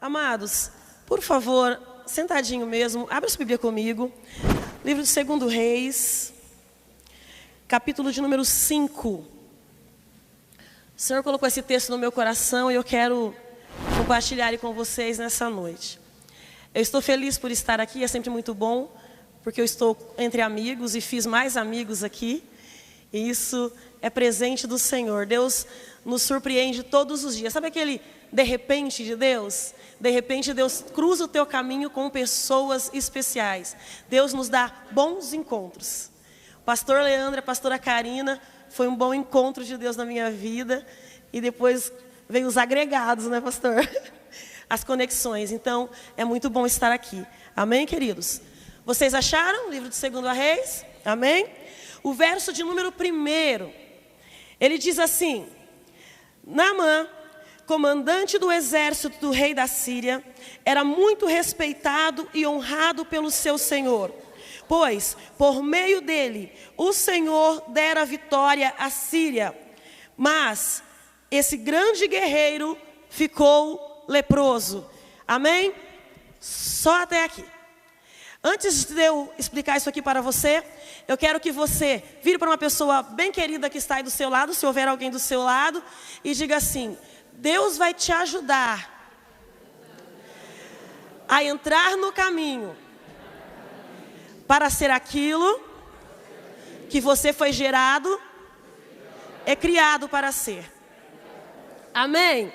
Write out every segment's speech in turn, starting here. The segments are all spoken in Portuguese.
Amados, por favor, sentadinho mesmo, abra sua Bíblia comigo. Livro de 2 Reis, capítulo de número 5. O Senhor colocou esse texto no meu coração e eu quero compartilhar ele com vocês nessa noite. Eu estou feliz por estar aqui, é sempre muito bom, porque eu estou entre amigos e fiz mais amigos aqui. E isso é presente do Senhor. Deus nos surpreende todos os dias. Sabe aquele de repente de Deus? De repente Deus cruza o teu caminho com pessoas especiais. Deus nos dá bons encontros. O pastor Leandro, a pastora Karina, foi um bom encontro de Deus na minha vida. E depois veio os agregados, né, pastor? As conexões. Então, é muito bom estar aqui. Amém, queridos? Vocês acharam o livro de 2 Reis? Amém? O verso de número 1, ele diz assim: Naamã, comandante do exército do rei da Síria, era muito respeitado e honrado pelo seu senhor, pois, por meio dele, o Senhor dera vitória à Síria. Mas esse grande guerreiro ficou leproso. Amém? Só até aqui. Antes de eu explicar isso aqui para você, eu quero que você vire para uma pessoa bem querida que está aí do seu lado, se houver alguém do seu lado, e diga assim: Deus vai te ajudar a entrar no caminho para ser aquilo que você foi gerado e criado para ser. Amém?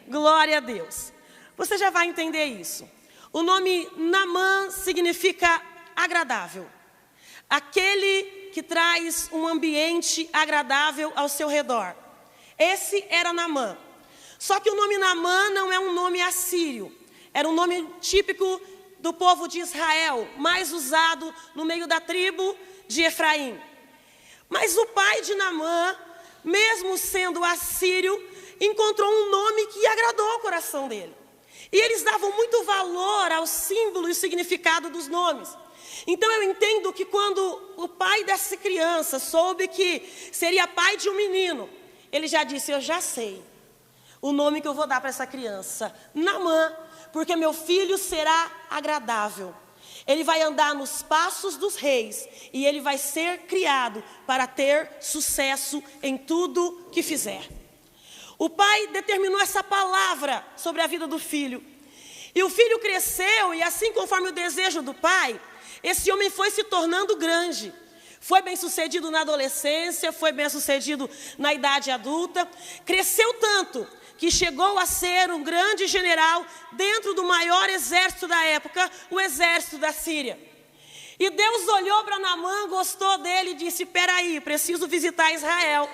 Glória a Deus. Você já vai entender isso. O nome Naamã significa agradável. Aquele que traz um ambiente agradável ao seu redor. Esse era Naamã. Só que o nome Naamã não é um nome assírio. Era um nome típico do povo de Israel, mais usado no meio da tribo de Efraim. Mas o pai de Naamã, mesmo sendo assírio, encontrou um nome que agradou o coração dele. E eles davam muito valor ao símbolo e significado dos nomes. Então eu entendo que quando o pai dessa criança soube que seria pai de um menino, ele já disse: eu já sei o nome que eu vou dar para essa criança, Naamã, porque meu filho será agradável. Ele vai andar nos passos dos reis e ele vai ser criado para ter sucesso em tudo que fizer. O pai determinou essa palavra sobre a vida do filho. E o filho cresceu e assim conforme o desejo do pai, esse homem foi se tornando grande. Foi bem sucedido na adolescência, foi bem sucedido na idade adulta. Cresceu tanto que chegou a ser um grande general dentro do maior exército da época, o exército da Síria. E Deus olhou para Naamã, gostou dele e disse: peraí, preciso visitar Israel.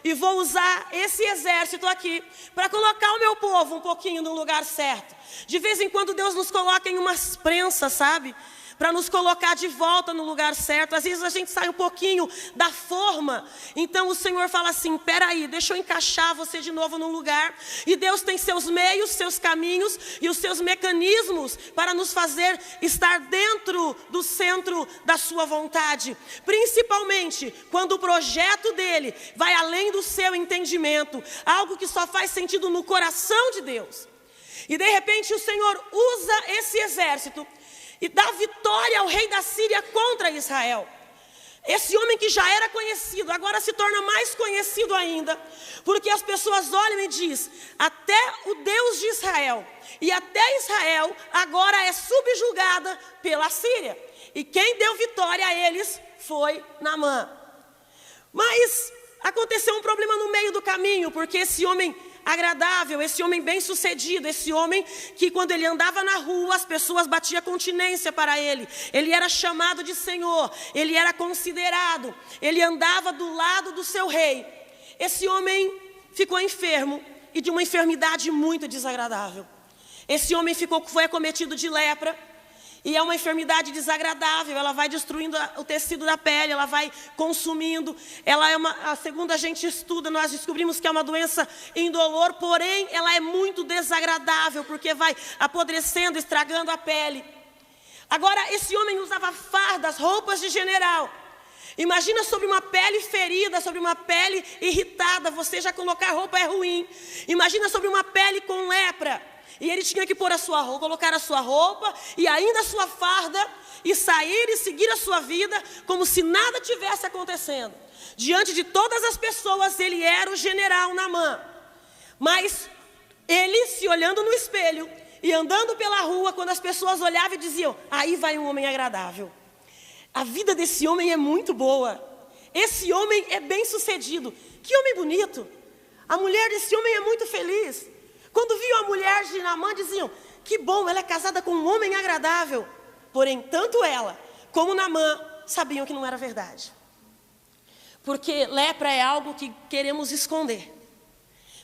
E vou usar esse exército aqui para colocar o meu povo um pouquinho no lugar certo. De vez em quando Deus nos coloca em umas prensas, sabe? Para nos colocar de volta no lugar certo. Às vezes a gente sai um pouquinho da forma. Então o Senhor fala assim: peraí, deixa eu encaixar você de novo no lugar. E Deus tem seus meios, seus caminhos e os seus mecanismos para nos fazer estar dentro do centro da sua vontade. Principalmente quando o projeto dele vai além do seu entendimento. Algo que só faz sentido no coração de Deus. E de repente o Senhor usa esse exército e dá vitória ao rei da Síria contra Israel. Esse homem que já era conhecido, agora se torna mais conhecido ainda, porque as pessoas olham e dizem: até o Deus de Israel, e até Israel agora é subjugada pela Síria. E quem deu vitória a eles foi Naamã. Mas aconteceu um problema no meio do caminho, porque esse homem agradável, esse homem bem sucedido, esse homem que quando ele andava na rua as pessoas batiam continência para ele, ele era chamado de Senhor, ele era considerado, ele andava do lado do seu rei. Esse homem ficou enfermo e de uma enfermidade muito desagradável. Esse homem foi acometido de lepra. E é uma enfermidade desagradável, ela vai destruindo o tecido da pele, ela vai consumindo. Ela é segundo a gente estuda, nós descobrimos que é uma doença indolor, porém ela é muito desagradável, porque vai apodrecendo, estragando a pele. Agora, esse homem usava fardas, roupas de general. Imagina sobre uma pele ferida, sobre uma pele irritada, você já colocar roupa é ruim. Imagina sobre uma pele com lepra. E ele tinha que pôr a sua roupa, colocar a sua roupa e ainda a sua farda e sair e seguir a sua vida como se nada tivesse acontecendo. Diante de todas as pessoas, ele era o general Naamã. Mas ele, se olhando no espelho e andando pela rua, quando as pessoas olhavam e diziam: aí vai um homem agradável. A vida desse homem é muito boa. Esse homem é bem sucedido. Que homem bonito. A mulher desse homem é muito feliz. Quando viam a mulher de Naamã, diziam: que bom, ela é casada com um homem agradável. Porém, tanto ela como Naamã sabiam que não era verdade. Porque lepra é algo que queremos esconder.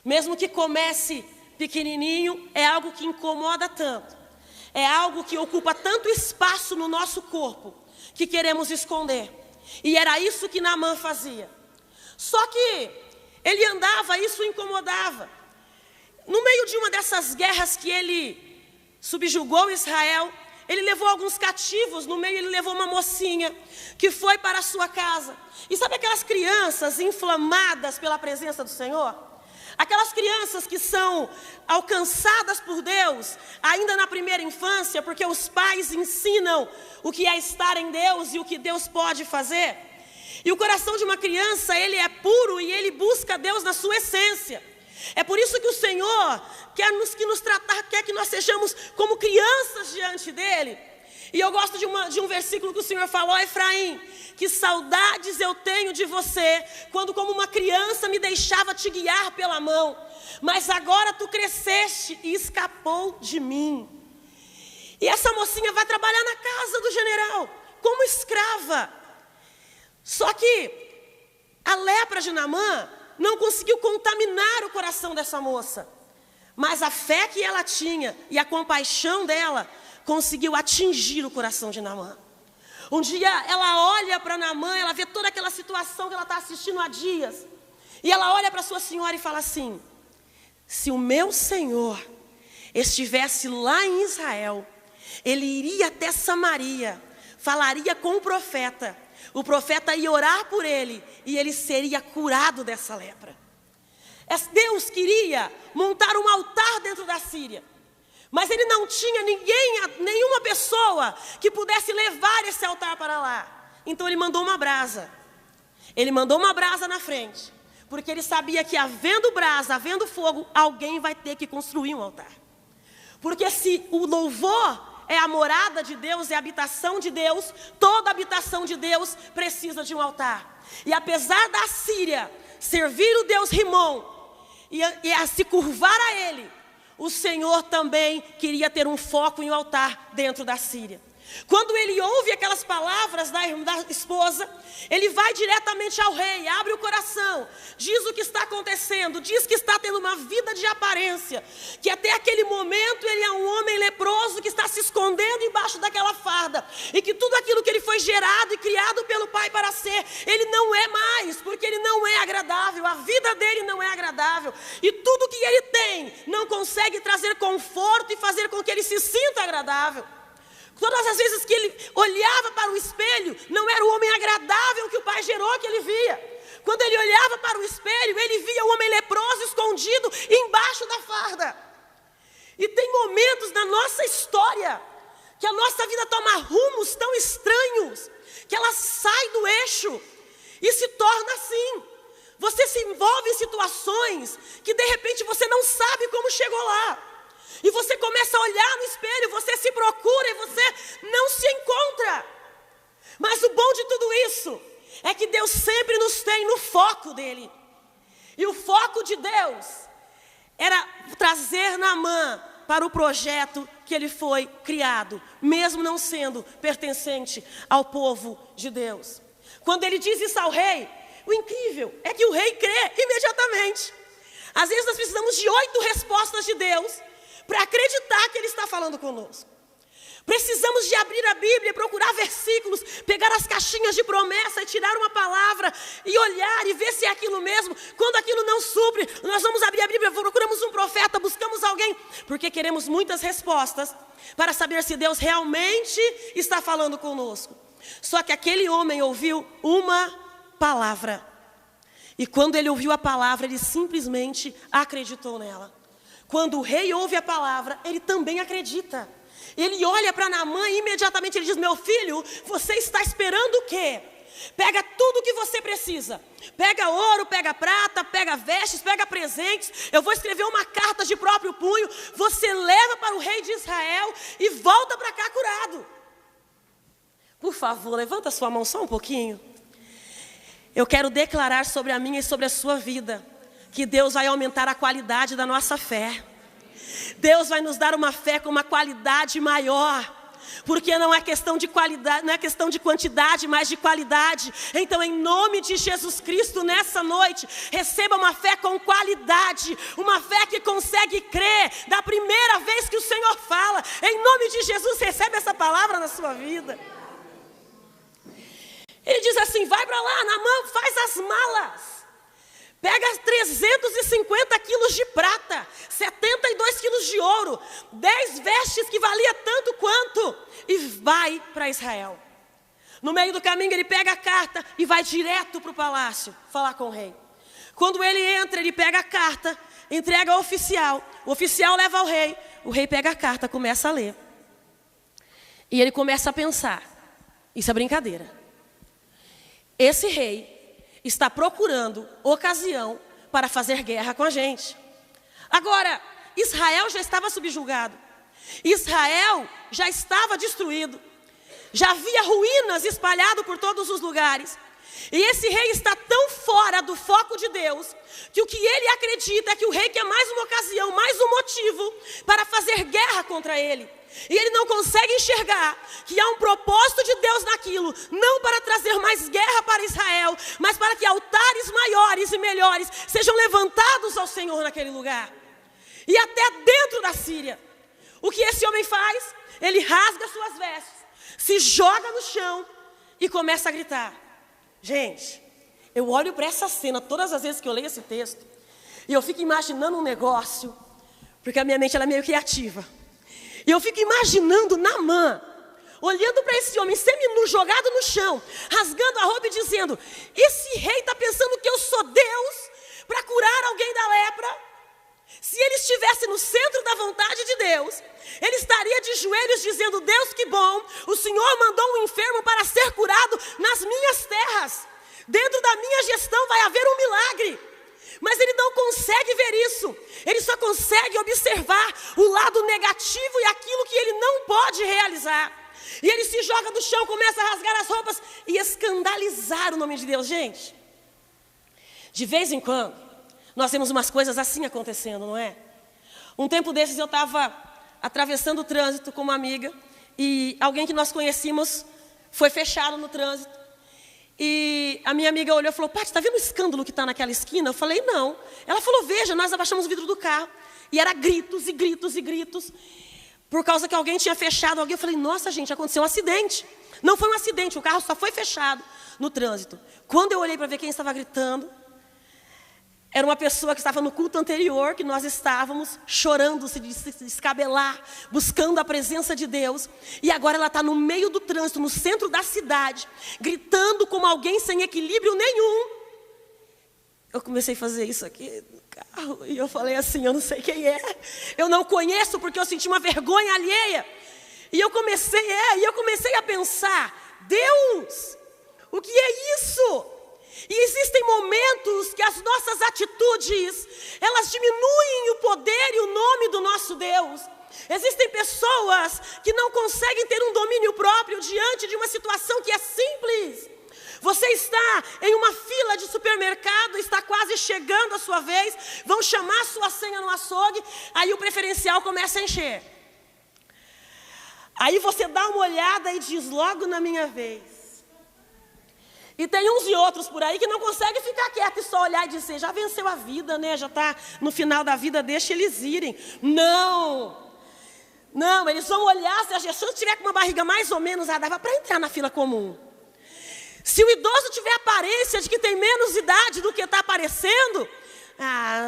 Mesmo que comece pequenininho, é algo que incomoda tanto. É algo que ocupa tanto espaço no nosso corpo, que queremos esconder. E era isso que Naamã fazia. Só que ele andava, isso o incomodava. No meio de uma dessas guerras que ele subjugou Israel, ele levou alguns cativos, no meio ele levou uma mocinha que foi para a sua casa. E sabe aquelas crianças inflamadas pela presença do Senhor? Aquelas crianças que são alcançadas por Deus ainda na primeira infância, porque os pais ensinam o que é estar em Deus e o que Deus pode fazer. E o coração de uma criança, ele é puro e ele busca Deus na sua essência. É por isso que o Senhor quer nos tratar, quer que nós sejamos como crianças diante dEle. E eu gosto de um versículo que o Senhor falou: Efraim, que saudades eu tenho de você, quando como uma criança me deixava te guiar pela mão, mas agora tu cresceste e escapou de mim. E essa mocinha vai trabalhar na casa do general, como escrava. Só que a lepra de Naamã não conseguiu contaminar o coração dessa moça, mas a fé que ela tinha e a compaixão dela conseguiu atingir o coração de Naamã. Um dia ela olha para Naamã, ela vê toda aquela situação que ela está assistindo há dias, e ela olha para sua senhora e fala assim: se o meu Senhor estivesse lá em Israel, ele iria até Samaria, falaria com o profeta ia orar por ele e ele seria curado dessa lepra. Deus queria montar um altar dentro da Síria, mas ele não tinha nenhuma pessoa que pudesse levar esse altar para lá. Então ele mandou uma brasa. Ele mandou uma brasa na frente, porque ele sabia que havendo brasa, havendo fogo, alguém vai ter que construir um altar. Porque se o louvor é a morada de Deus, é a habitação de Deus, toda habitação de Deus precisa de um altar. E apesar da Síria servir o Deus Rimon e a se curvar a ele, o Senhor também queria ter um foco em um altar dentro da Síria. Quando ele ouve aquelas palavras da esposa, ele vai diretamente ao rei, abre o coração, diz o que está acontecendo, diz que está tendo uma vida de aparência, que até aquele momento ele é um homem leproso que está se escondendo embaixo daquela farda, e que tudo aquilo que ele foi gerado e criado pelo Pai para ser, ele não é mais, porque ele não é agradável, a vida dele não é agradável, e tudo que ele tem não consegue trazer conforto e fazer com que ele se sinta agradável. Todas as vezes que ele olhava para o espelho, não era o homem agradável que o pai gerou que ele via. Quando ele olhava para o espelho, ele via o homem leproso escondido embaixo da farda. E tem momentos na nossa história que a nossa vida toma rumos tão estranhos, que ela sai do eixo e se torna assim. Você se envolve em situações que de repente você não sabe como chegou lá. E você começa a olhar no espelho, você se procura e você não se encontra. Mas o bom de tudo isso é que Deus sempre nos tem no foco dele. E o foco de Deus era trazer Naamã para o projeto que ele foi criado, mesmo não sendo pertencente ao povo de Deus. Quando ele diz isso ao rei, o incrível é que o rei crê imediatamente. Às vezes nós precisamos de 8 respostas de Deus para acreditar que ele está falando conosco. Precisamos de abrir a Bíblia, procurar versículos, pegar as caixinhas de promessa e tirar uma palavra e olhar e ver se é aquilo mesmo. Quando aquilo não supre, nós vamos abrir a Bíblia, procuramos um profeta, buscamos alguém, porque queremos muitas respostas para saber se Deus realmente está falando conosco. Só que aquele homem ouviu uma palavra. E quando ele ouviu a palavra, ele simplesmente acreditou nela. Quando o rei ouve a palavra, ele também acredita. Ele olha para Naamã e imediatamente ele diz: meu filho, você está esperando o quê? Pega tudo o que você precisa. Pega ouro, pega prata, pega vestes, pega presentes. Eu vou escrever uma carta de próprio punho. Você leva para o rei de Israel e volta para cá curado. Por favor, levanta sua mão só um pouquinho. Eu quero declarar sobre a minha e sobre a sua vida que Deus vai aumentar a qualidade da nossa fé. Deus vai nos dar uma fé com uma qualidade maior. Porque não é questão de qualidade, não é questão de quantidade, mas de qualidade. Então, em nome de Jesus Cristo, nessa noite, receba uma fé com qualidade. Uma fé que consegue crer da primeira vez que o Senhor fala. Em nome de Jesus, recebe essa palavra na sua vida. Ele diz assim: vai para lá, Naamã, faz as malas. Pega 350 quilos de prata, 72 quilos de ouro, 10 vestes que valia tanto quanto, e vai para Israel. No meio do caminho ele pega a carta e vai direto para o palácio falar com o rei. Quando ele entra, ele pega a carta, entrega ao oficial. O oficial leva ao rei. O rei pega a carta, começa a ler. E ele começa a pensar: isso é brincadeira. Esse rei está procurando ocasião para fazer guerra com a gente. Agora, Israel já estava subjugado. Israel já estava destruído. Já havia ruínas espalhadas por todos os lugares. E esse rei está tão fora do foco de Deus, que o que ele acredita é que o rei quer mais uma ocasião, mais um motivo para fazer guerra contra ele. E ele não consegue enxergar que há um propósito de Deus naquilo, não para trazer mais guerra para Israel, mas para que altares maiores e melhores sejam levantados ao Senhor naquele lugar. E até dentro da Síria, o que esse homem faz? Ele rasga suas vestes, se joga no chão e começa a gritar. Gente, eu olho para essa cena todas as vezes que eu leio esse texto, e eu fico imaginando um negócio, porque a minha mente ela é meio criativa. E eu fico imaginando Naamã, olhando para esse homem seminu, jogado no chão, rasgando a roupa e dizendo: esse rei está pensando que eu sou Deus para curar alguém da lepra? Se ele estivesse no centro da vontade de Deus, ele estaria de joelhos dizendo: Deus, que bom, o Senhor mandou um enfermo para ser curado nas minhas terras. Dentro da minha gestão vai haver um milagre. Mas ele não consegue ver isso. Ele só consegue observar o lado negativo e aquilo que ele não pode realizar. E ele se joga no chão, começa a rasgar as roupas e escandalizar o nome de Deus. Gente, de vez em quando, nós temos umas coisas assim acontecendo, não é? Um tempo desses eu estava atravessando o trânsito com uma amiga e alguém que nós conhecíamos foi fechado no trânsito. E a minha amiga olhou e falou: Paty, está vendo o escândalo que está naquela esquina? Eu falei: não. Ela falou: veja, nós abaixamos o vidro do carro. E era gritos e gritos e gritos, por causa que alguém tinha fechado alguém. Eu falei: nossa, gente, aconteceu um acidente. Não foi um acidente, o carro só foi fechado no trânsito. Quando eu olhei para ver quem estava gritando, era uma pessoa que estava no culto anterior, que nós estávamos chorando, se descabelar, buscando a presença de Deus. E agora ela está no meio do trânsito, no centro da cidade, gritando como alguém sem equilíbrio nenhum. Eu comecei a fazer isso aqui no carro, e eu falei assim: eu não sei quem é, eu não conheço, porque eu senti uma vergonha alheia. E eu comecei a pensar: Deus, o que é isso? E existem momentos que as nossas atitudes, elas diminuem o poder e o nome do nosso Deus. Existem pessoas que não conseguem ter um domínio próprio diante de uma situação que é simples. Você está em uma fila de supermercado, está quase chegando a sua vez, vão chamar a sua senha no açougue, aí o preferencial começa a encher. Aí você dá uma olhada e diz: logo na minha vez. E tem uns e outros por aí que não conseguem ficar quieto e só olhar e dizer: já venceu a vida, né? Já está no final da vida, deixa eles irem. Não, eles vão olhar, se a gestão tiver com uma barriga mais ou menos, dava para entrar na fila comum. Se o idoso tiver aparência de que tem menos idade do que está aparecendo,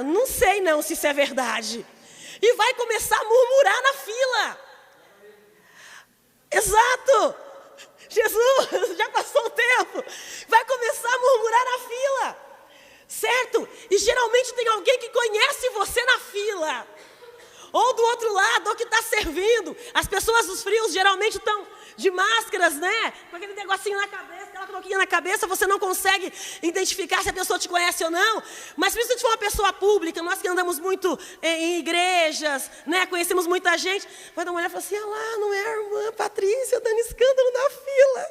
não sei não se isso é verdade. E vai começar a murmurar na fila. Exato. Jesus, já passou o tempo. Vai começar a murmurar na fila, certo? E geralmente tem alguém que conhece você na fila. servindo. As pessoas dos frios geralmente estão de máscaras, né? Com aquele negocinho na cabeça, aquela croquinha na cabeça, você não consegue identificar se a pessoa te conhece ou não. Mas se você for uma pessoa pública, nós que andamos muito em igrejas, né? Conhecemos muita gente, vai dar uma olhada e falar assim, ah lá, não é a irmã Patrícia dando escândalo na fila.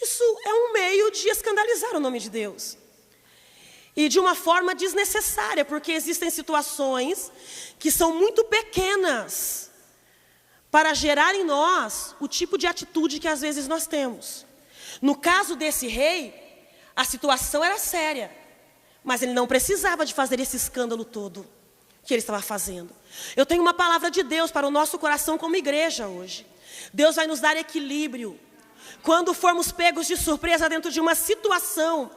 Isso é um meio de escandalizar o nome de Deus. E de uma forma desnecessária, porque existem situações que são muito pequenas para gerar em nós o tipo de atitude que às vezes nós temos. No caso desse rei, a situação era séria, mas ele não precisava de fazer esse escândalo todo que ele estava fazendo. Eu tenho uma palavra de Deus para o nosso coração como igreja hoje. Deus vai nos dar equilíbrio. Quando formos pegos de surpresa dentro de uma situação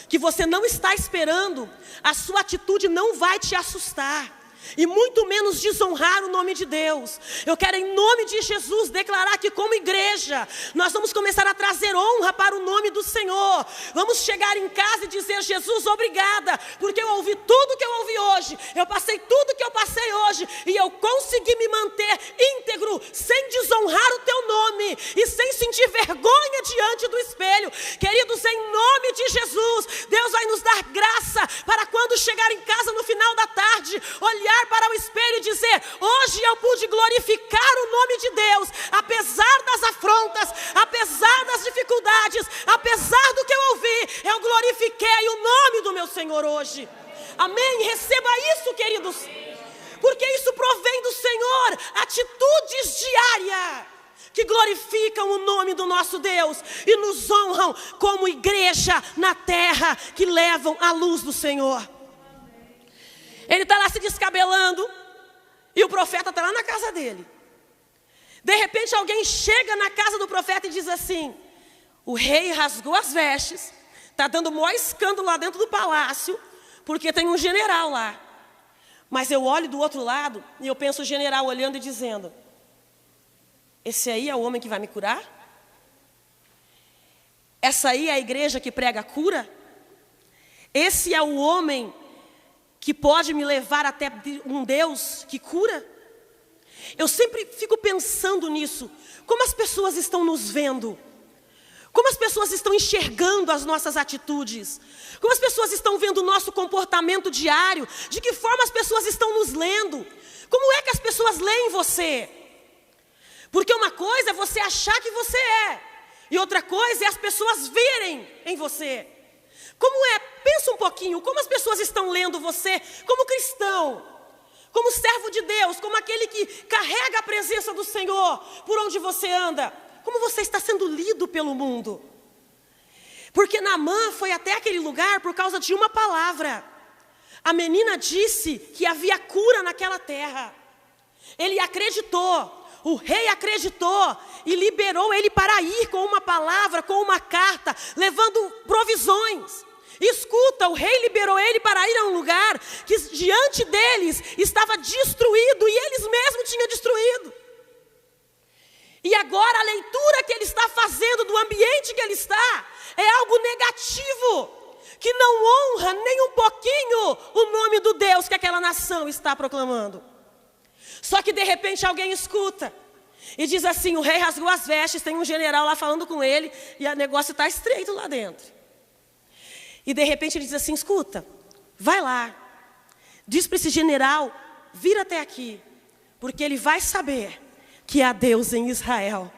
que você não está esperando, a sua atitude não vai te assustar. E muito menos desonrar o nome de Deus. Eu quero em nome de Jesus declarar que como igreja nós vamos começar a trazer honra para o nome do Senhor. Vamos chegar em casa e dizer, Jesus, obrigada, porque eu ouvi tudo que eu ouvi hoje, eu passei tudo que eu passei hoje, e eu consegui me manter íntegro, sem desonrar o teu nome, e sem sentir vergonha diante do espelho. Queridos, em nome de Jesus, Deus vai nos dar graça para quando chegar em casa no final da tarde, olhar para o espelho e dizer, hoje eu pude glorificar o nome de Deus, apesar das afrontas, apesar das dificuldades, apesar do que eu ouvi, eu glorifiquei o nome do meu Senhor hoje. Amém? Receba isso, queridos, porque isso provém do Senhor, atitudes diárias que glorificam o nome do nosso Deus e nos honram como igreja na terra, que levam a luz do Senhor. Ele está lá se descabelando e o profeta está lá na casa dele. De repente alguém chega na casa do profeta e diz assim, o rei rasgou as vestes, está dando o maior escândalo lá dentro do palácio, porque tem um general lá. Mas eu olho do outro lado e eu penso o general olhando e dizendo, esse aí é o homem que vai me curar? Essa aí é a igreja que prega a cura? Esse é o homem que pode me levar até um Deus que cura? Eu sempre fico pensando nisso. Como as pessoas estão nos vendo? Como as pessoas estão enxergando as nossas atitudes? Como as pessoas estão vendo o nosso comportamento diário? De que forma as pessoas estão nos lendo? Como é que as pessoas leem você? Porque uma coisa é você achar que você é, e outra coisa é as pessoas verem em você. Como é? Pensa um pouquinho, como as pessoas estão lendo você como cristão, como servo de Deus, como aquele que carrega a presença do Senhor por onde você anda. Como você está sendo lido pelo mundo? Porque Naamã foi até aquele lugar por causa de uma palavra. A menina disse que havia cura naquela terra. Ele acreditou. O rei acreditou e liberou ele para ir com uma palavra, com uma carta, levando provisões. Escuta, o rei liberou ele para ir a um lugar que diante deles estava destruído e eles mesmos tinham destruído. E agora a leitura que ele está fazendo do ambiente que ele está é algo negativo, que não honra nem um pouquinho o nome do Deus que aquela nação está proclamando. Só que de repente alguém escuta e diz assim, o rei rasgou as vestes, tem um general lá falando com ele e o negócio está estreito lá dentro. E de repente ele diz assim, escuta, vai lá, diz para esse general vir até aqui, porque ele vai saber que há Deus em Israel.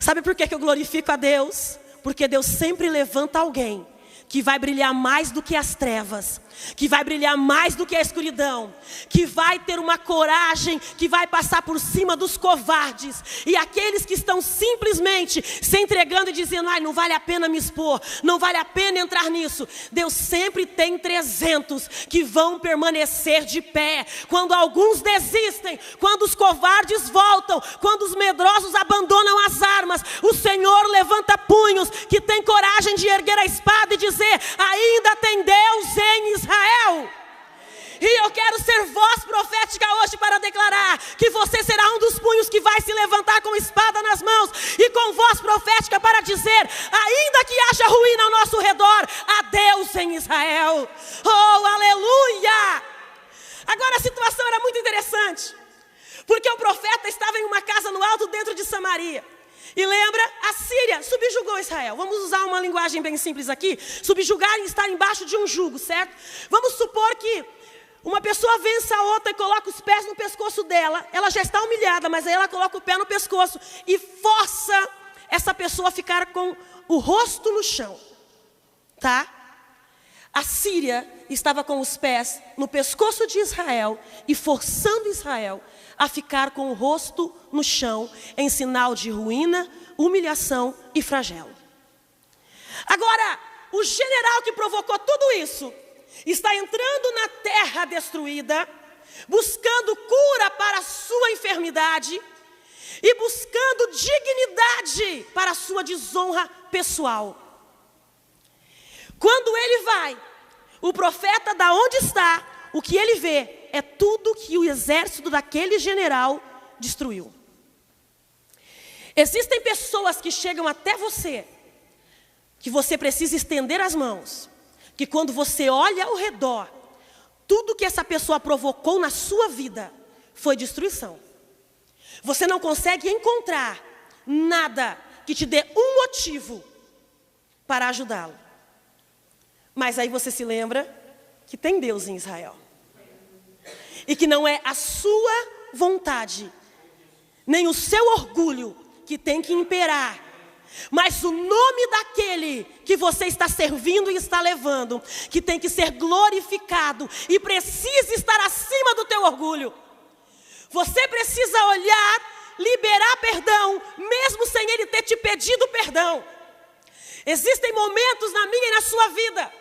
Sabe por que eu glorifico a Deus? Porque Deus sempre levanta alguém que vai brilhar mais do que as trevas, que vai brilhar mais do que a escuridão, que vai ter uma coragem, que vai passar por cima dos covardes, e aqueles que estão simplesmente se entregando e dizendo, ai, não vale a pena me expor, não vale a pena entrar nisso. Deus sempre tem 300 que vão permanecer de pé, quando alguns desistem, quando os covardes voltam, quando os medrosos abandonam as armas, o Senhor levanta punhos, que tem coragem de erguer a espada e dizer, ainda tem Deus em Israel. E eu quero ser voz profética hoje para declarar que você será um dos punhos que vai se levantar com espada nas mãos e com voz profética para dizer, ainda que haja ruína ao nosso redor, há Deus em Israel. Oh, aleluia! Agora a situação era muito interessante, Porque o profeta estava em uma casa no alto dentro de Samaria. E lembra, a Síria subjugou Israel. Vamos usar uma linguagem bem simples aqui. Subjugar e estar embaixo de um jugo, certo? Vamos supor que uma pessoa vence a outra e coloca os pés no pescoço dela. Ela já está humilhada, mas aí ela coloca o pé no pescoço e força essa pessoa a ficar com o rosto no chão. Tá? A Síria estava com os pés no pescoço de Israel e forçando Israel a ficar com o rosto no chão, em sinal de ruína, humilhação e flagelo. Agora, o general que provocou tudo isso está entrando na terra destruída, buscando cura para a sua enfermidade e buscando dignidade para a sua desonra pessoal. Quando ele vai, o profeta da onde está, o que ele vê é tudo que o exército daquele general destruiu. Existem pessoas que chegam até você, que você precisa estender as mãos, que quando você olha ao redor, tudo que essa pessoa provocou na sua vida foi destruição. Você não consegue encontrar nada que te dê um motivo para ajudá-lo. Mas aí você se lembra que tem Deus em Israel. E que não é a sua vontade, nem o seu orgulho que tem que imperar, mas o nome daquele que você está servindo e está levando, que tem que ser glorificado e precisa estar acima do teu orgulho. Você precisa olhar, liberar perdão, mesmo sem ele ter te pedido perdão. Existem momentos na minha e na sua vida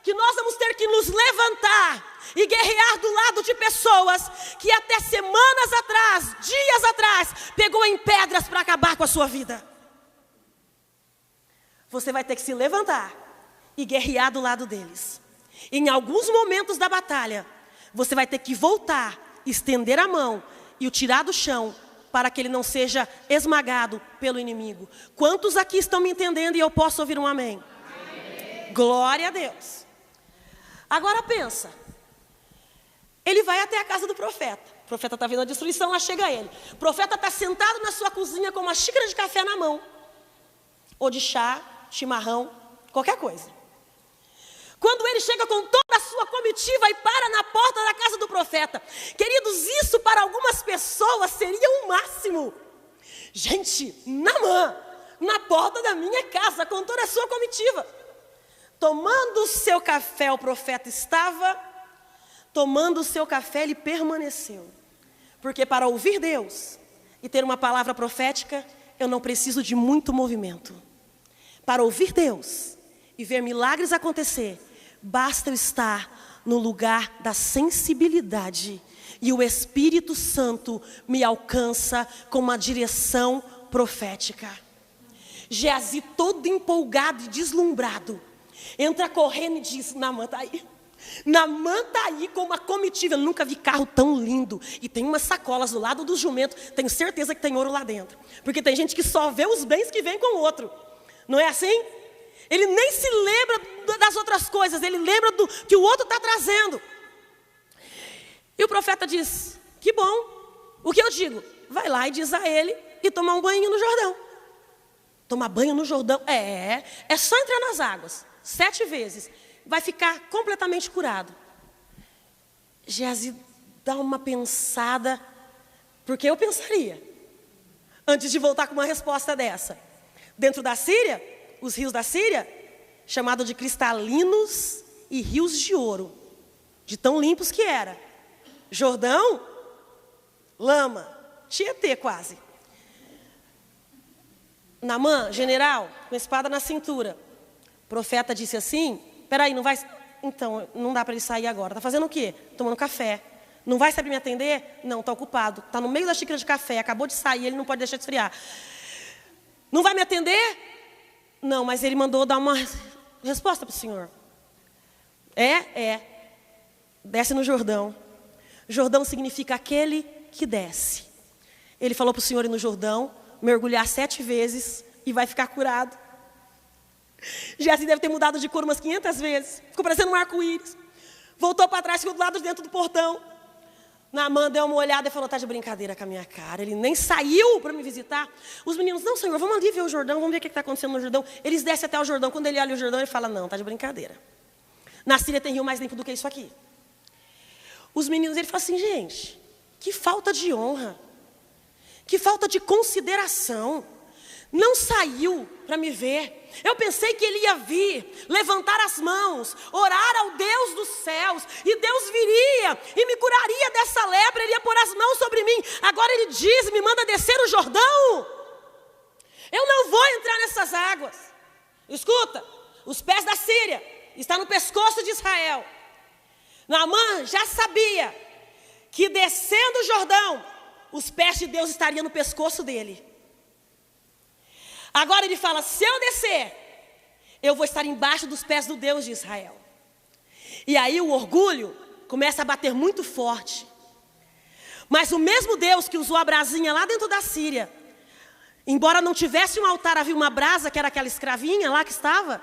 que nós vamos ter que nos levantar e guerrear do lado de pessoas que até semanas atrás, dias atrás, pegou em pedras para acabar com a sua vida. Você vai ter que se levantar e guerrear do lado deles. Em alguns momentos da batalha, você vai ter que voltar, estender a mão e o tirar do chão para que ele não seja esmagado pelo inimigo. Quantos aqui estão me entendendo e eu posso ouvir um amém? Amém. Glória a Deus. Agora pensa, ele vai até a casa do profeta. O profeta está vendo a destruição, lá chega ele. O profeta está sentado na sua cozinha com uma xícara de café na mão. Ou de chá, chimarrão, qualquer coisa. Quando ele chega com toda a sua comitiva e para na porta da casa do profeta. Queridos, isso para algumas pessoas seria o máximo. Gente, Naamã, na porta da minha casa, com toda a sua comitiva. Tomando o seu café, o profeta estava. Tomando o seu café, ele permaneceu. Porque para ouvir Deus e ter uma palavra profética, eu não preciso de muito movimento. Para ouvir Deus e ver milagres acontecer, basta eu estar no lugar da sensibilidade. E o Espírito Santo me alcança com uma direção profética. Geazi, todo empolgado e deslumbrado, entra correndo e diz: Naamã está aí. Naamã está aí com uma comitiva. Eu nunca vi carro tão lindo. E tem umas sacolas do lado do jumento. Tenho certeza que tem ouro lá dentro. Porque tem gente que só vê os bens que vem com o outro. Não é assim? Ele nem se lembra das outras coisas. Ele lembra do que o outro está trazendo. E o profeta diz: que bom. O que eu digo? Vai lá e diz a ele e tomar um banho no Jordão. Tomar banho no Jordão? É só entrar nas águas 7 vezes. Vai ficar completamente curado. Geazi dá uma pensada, porque eu pensaria, antes de voltar com uma resposta dessa. Dentro da Síria, os rios da Síria, chamados de cristalinos e rios de ouro, de tão limpos que era. Jordão, lama, Tietê quase. Naamã, general, com a espada na cintura. O profeta disse assim: peraí, não vai... Então, não dá para ele sair agora. Está fazendo o quê? Tomando café. Não vai saber me atender? Não, está ocupado. Está no meio da xícara de café, acabou de sair, ele não pode deixar de esfriar. Não vai me atender? Não, mas ele mandou dar uma resposta para o senhor. Desce no Jordão. Jordão significa aquele que desce. Ele falou para o senhor ir no Jordão, mergulhar 7 vezes e vai ficar curado. Geazi deve ter mudado de cor umas 500 vezes. Ficou parecendo um arco-íris. Voltou para trás, ficou do lado de dentro do portão. Naamã deu uma olhada e falou, tá de brincadeira com a minha cara. Ele nem saiu para me visitar. Os meninos, não, Senhor, vamos ali ver o Jordão, vamos ver o que está acontecendo no Jordão. Eles descem até o Jordão. Quando ele olha o Jordão, ele fala, não, tá de brincadeira. Na Síria tem rio mais limpo do que isso aqui. Os meninos, ele fala assim, gente, que falta de honra. Que falta de consideração. Não saiu para me ver. Eu pensei que ele ia vir, levantar as mãos, orar ao Deus dos céus, e Deus viria e me curaria dessa lepra, ele ia pôr as mãos sobre mim. Agora ele diz, me manda descer o Jordão. Eu não vou entrar nessas águas. Escuta, os pés da Síria estão no pescoço de Israel. Naamã já sabia que descendo o Jordão, os pés de Deus estariam no pescoço dele. Agora ele fala, se eu descer, eu vou estar embaixo dos pés do Deus de Israel. E aí o orgulho começa a bater muito forte. Mas o mesmo Deus que usou a brasinha lá dentro da Síria, embora não tivesse um altar, havia uma brasa, que era aquela escravinha lá que estava,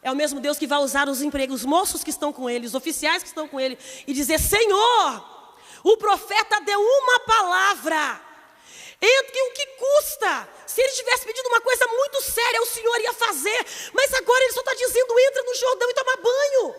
é o mesmo Deus que vai usar os moços que estão com ele, os oficiais que estão com ele, e dizer, Senhor, o profeta deu uma palavra. Entre o que custa? Se ele tivesse pedido uma coisa muito séria, o Senhor ia fazer. Mas agora ele só está dizendo, entra no Jordão e toma banho.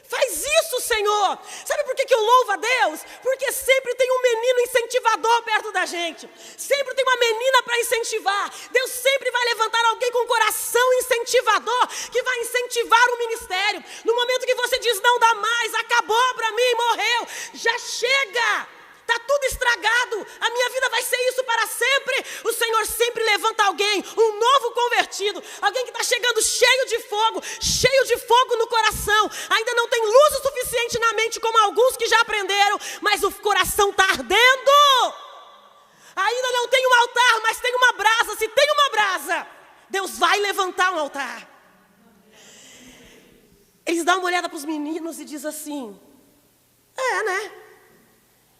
Faz isso, Senhor. Sabe por que eu louvo a Deus? Porque sempre tem um menino incentivador perto da gente. Sempre tem uma menina para incentivar. Deus sempre vai levantar alguém com coração incentivador, que vai incentivar o ministério. No momento que você diz, não dá mais, acabou para mim, morreu, já chega. Está tudo estragado, a minha vida vai ser isso para sempre. O Senhor sempre levanta alguém, um novo convertido, alguém que está chegando cheio de fogo no coração. Ainda não tem luz o suficiente na mente como alguns que já aprenderam, mas o coração está ardendo. Ainda não tem um altar, mas tem uma brasa. Se tem uma brasa, Deus vai levantar um altar. Eles dão uma olhada para os meninos e dizem assim, né?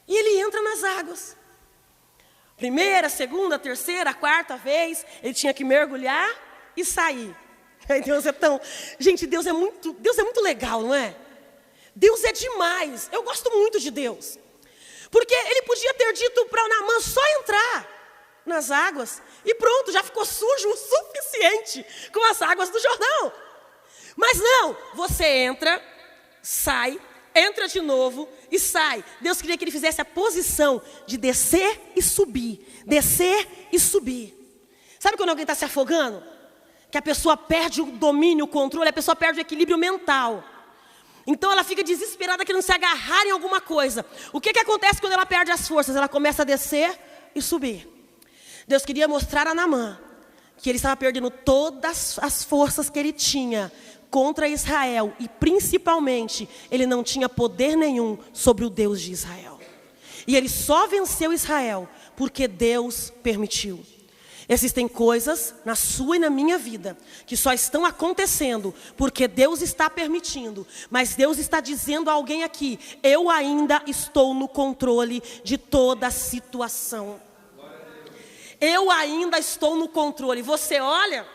E ele entra nas águas. Primeira, segunda, terceira, quarta vez, ele tinha que mergulhar e sair. Deus é tão... Gente, Deus é muito legal, não é? Deus é demais. Eu gosto muito de Deus. Porque ele podia ter dito para o Naamã só entrar nas águas e pronto, já ficou sujo o suficiente com as águas do Jordão. Mas não, você entra, sai, entra de novo e sai. Deus queria que ele fizesse a posição de descer e subir. Descer e subir. Sabe quando alguém está se afogando? Que a pessoa perde o domínio, o controle, a pessoa perde o equilíbrio mental. Então ela fica desesperada querendo se agarrar em alguma coisa. O que acontece quando ela perde as forças? Ela começa a descer e subir. Deus queria mostrar a Naamã que ele estava perdendo todas as forças que ele tinha contra Israel, e principalmente, ele não tinha poder nenhum sobre o Deus de Israel. E ele só venceu Israel porque Deus permitiu. Existem coisas na sua e na minha vida que só estão acontecendo porque Deus está permitindo. Mas Deus está dizendo a alguém aqui, eu ainda estou no controle de toda a situação. Eu ainda estou no controle. Você olha,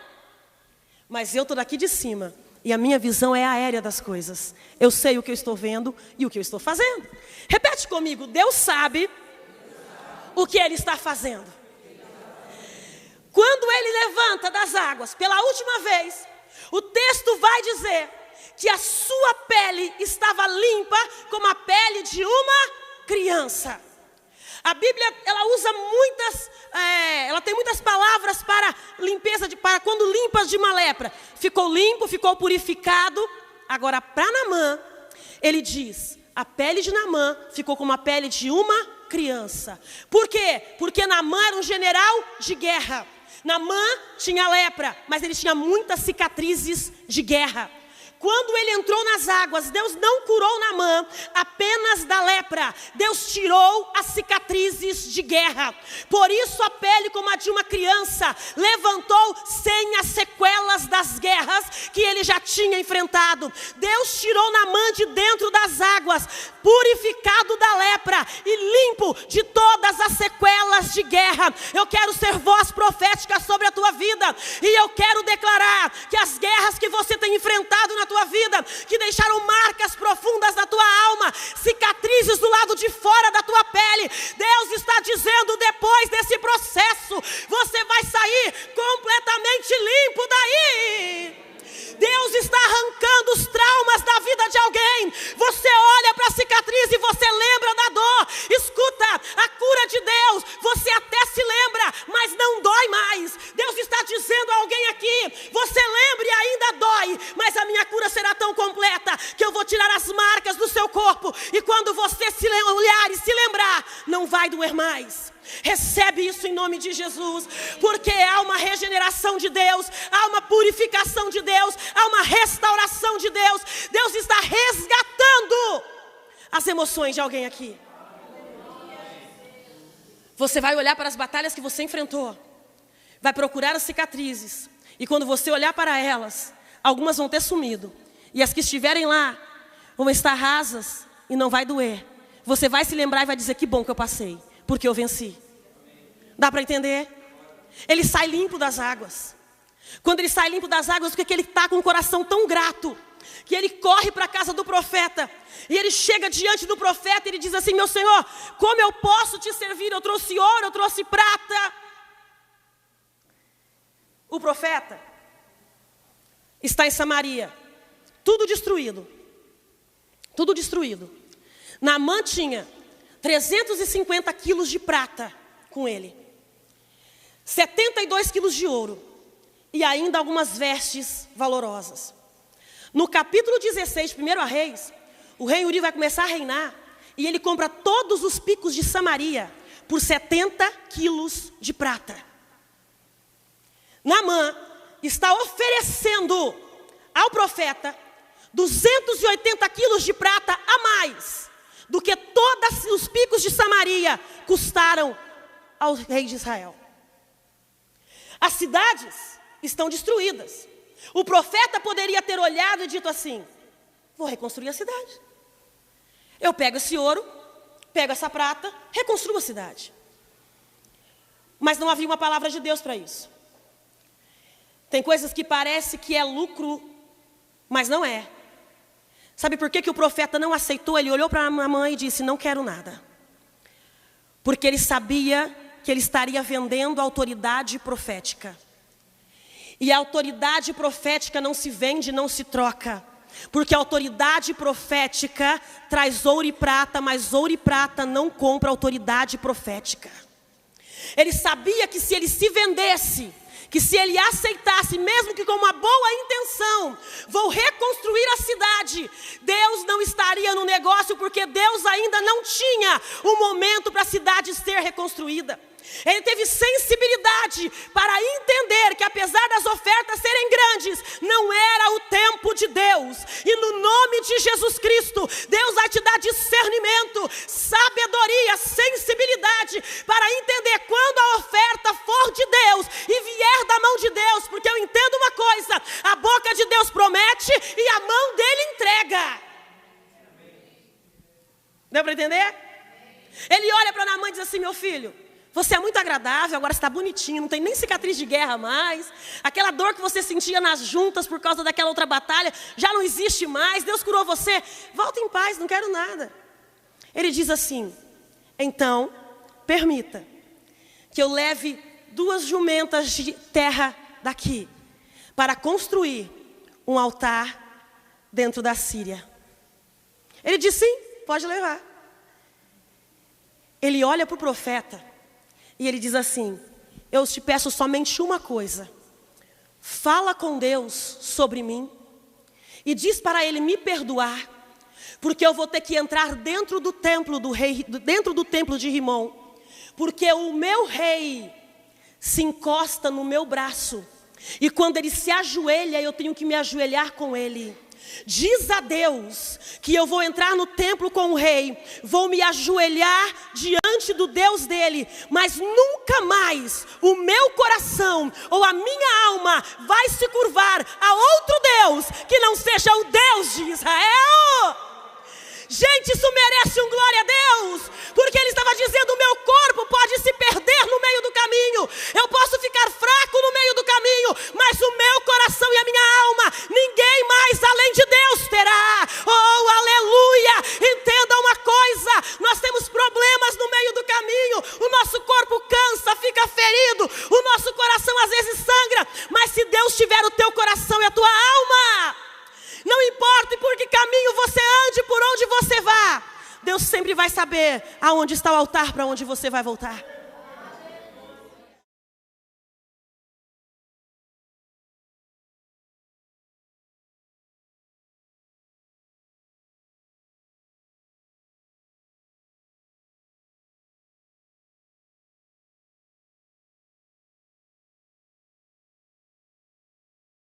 mas eu estou daqui de cima. E a minha visão é aérea das coisas. Eu sei o que eu estou vendo e o que eu estou fazendo. Repete comigo, Deus sabe o que Ele está fazendo. Quando Ele levanta das águas pela última vez, o texto vai dizer que a sua pele estava limpa como a pele de uma criança. A Bíblia, ela tem muitas palavras para limpeza, para quando limpas de uma lepra. Ficou limpo, ficou purificado. Agora, para Naamã, ele diz, a pele de Naamã ficou como a pele de uma criança. Por quê? Porque Naamã era um general de guerra. Naamã tinha lepra, mas ele tinha muitas cicatrizes de guerra. Quando ele entrou nas águas, Deus não curou Naamã apenas da lepra. Deus tirou as cicatrizes de guerra. Por isso a pele como a de uma criança levantou sem as sequelas das guerras que ele já tinha enfrentado. Deus tirou Naamã de dentro das águas, purificado da lepra e limpo de todas as sequelas de guerra. Eu quero ser voz profética sobre a tua vida. E eu quero declarar que as guerras que você tem enfrentado na tua vida, que deixaram marcas profundas na tua alma, cicatrizes do lado de fora da tua pele. Deus está dizendo, depois desse processo, você vai sair completamente limpo daí. Deus está arrancando os traumas da vida de alguém. Você olha para a cicatriz e você lembra da dor. Escuta, a cura de Deus, você até se lembra, mas não dói mais. Deus está dizendo a alguém aqui, você lembra e ainda dói, mas a minha cura será tão completa que eu vou tirar as marcas do seu corpo, e quando você se olhar e se lembrar, não vai doer mais. Recebe isso em nome de Jesus, porque há uma regeneração de Deus, há uma purificação de Deus, há uma restauração de Deus. Deus está resgatando as emoções de alguém aqui. Você vai olhar para as batalhas que você enfrentou, vai procurar as cicatrizes, e quando você olhar para elas, algumas vão ter sumido, e as que estiverem lá vão estar rasas e não vai doer. Você vai se lembrar e vai dizer, que bom que eu passei, porque eu venci. Dá para entender? Ele sai limpo das águas. Quando ele sai limpo das águas, porque ele está com um coração tão grato, que ele corre para a casa do profeta, e ele chega diante do profeta e ele diz assim, meu Senhor, como eu posso te servir? Eu trouxe ouro, eu trouxe prata. O profeta está em Samaria, tudo destruído. Tudo destruído. Naamã tinha 350 quilos de prata com ele, 72 quilos de ouro e ainda algumas vestes valorosas. No capítulo 16, 1 Reis, o rei Uri vai começar a reinar e ele compra todos os picos de Samaria por 70 quilos de prata. Naamã está oferecendo ao profeta 280 quilos de prata a mais do que todos os picos de Samaria custaram ao rei de Israel. As cidades estão destruídas. O profeta poderia ter olhado e dito assim, vou reconstruir a cidade. Eu pego esse ouro, pego essa prata, reconstruo a cidade. Mas não havia uma palavra de Deus para isso. Tem coisas que parece que é lucro, mas não é. Sabe por que o profeta não aceitou? Ele olhou para a mãe e disse, não quero nada. Porque ele sabia que ele estaria vendendo a autoridade profética. E a autoridade profética não se vende, não se troca. Porque a autoridade profética traz ouro e prata, mas ouro e prata não compra a autoridade profética. Ele sabia que se ele se vendesse, que se ele aceitasse, mesmo que com uma boa intenção, vou reconstruir a cidade, Deus não estaria no negócio, porque Deus ainda não tinha o momento para a cidade ser reconstruída. Ele teve sensibilidade para entender que apesar das ofertas serem grandes, não era o tempo de Deus. E no nome de Jesus Cristo, Deus vai te dar discernimento, sabedoria, sensibilidade para entender quando a oferta for de Deus e vier da mão de Deus. Porque eu entendo uma coisa, a boca de Deus promete e a mão dele entrega. Deu para entender? Ele olha para Naamã e diz assim, meu filho, você é muito agradável, agora está bonitinho, não tem nem cicatriz de guerra mais. Aquela dor que você sentia nas juntas por causa daquela outra batalha, já não existe mais, Deus curou você. Volta em paz, não quero nada. Ele diz assim, então, permita que eu leve 2 jumentas de terra daqui, para construir um altar dentro da Síria. Ele diz sim, pode levar. Ele olha para o profeta, e ele diz assim, eu te peço somente uma coisa. Fala com Deus sobre mim. E diz para ele me perdoar. Porque eu vou ter que entrar dentro do templo do rei, dentro do templo de Rimon. Porque o meu rei se encosta no meu braço. E quando ele se ajoelha, eu tenho que me ajoelhar com ele. Diz a Deus que eu vou entrar no templo com o rei, vou me ajoelhar diante do Deus dele, mas nunca mais o meu coração ou a minha alma vai se curvar a outro Deus que não seja o Deus de Israel. Gente, isso merece um glória a Deus, porque ele estava dizendo, o meu corpo pode se perder no meio do caminho, eu posso ficar fraco no meio do caminho, mas o meu coração e a minha alma, ninguém mais além de O nosso coração às vezes sangra, mas se Deus tiver o teu coração e a tua alma, não importa por que caminho você ande, por onde você vá, Deus sempre vai saber aonde está o altar, para onde você vai voltar.